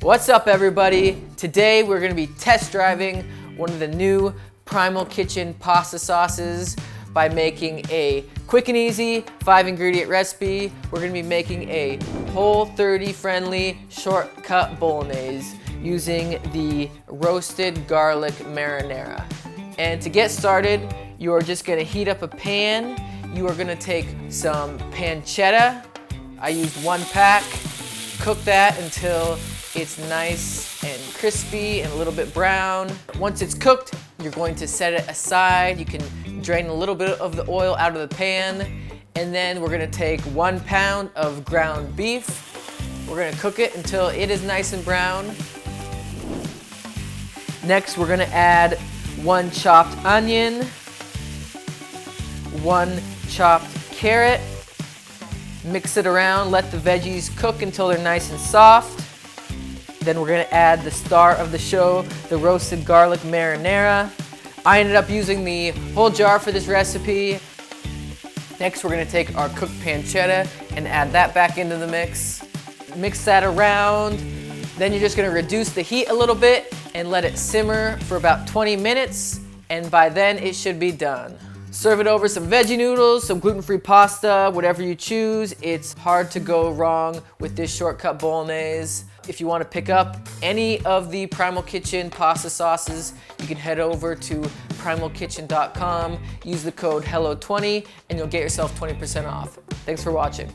What's up, everybody? Today we're going to be test driving one of the new Primal Kitchen pasta sauces by making a quick and easy 5-ingredient recipe. We're going to be making a Whole30 friendly shortcut bolognese using the roasted garlic marinara. And to get started, you are just going to heat up a pan. You are going to take some pancetta. I used 1 pack. Cook that until it's nice and crispy and a little bit brown. Once it's cooked, you're going to set it aside. You can drain a little bit of the oil out of the pan. And then we're going to take 1 pound of ground beef. We're going to cook it until it is nice and brown. Next, we're going to add 1 chopped onion, 1 chopped carrot. Mix it around, let the veggies cook until they're nice and soft. Then we're gonna add the star of the show, the roasted garlic marinara. I ended up using the whole jar for this recipe. Next, we're gonna take our cooked pancetta and add that back into the mix. Mix that around. Then you're just gonna reduce the heat a little bit and let it simmer for about 20 minutes. And by then, it should be done. Serve it over some veggie noodles, some gluten-free pasta, whatever you choose. It's hard to go wrong with this shortcut bolognese. If you want to pick up any of the Primal Kitchen pasta sauces, you can head over to primalkitchen.com, use the code HELLO20, and you'll get yourself 20% off. Thanks for watching.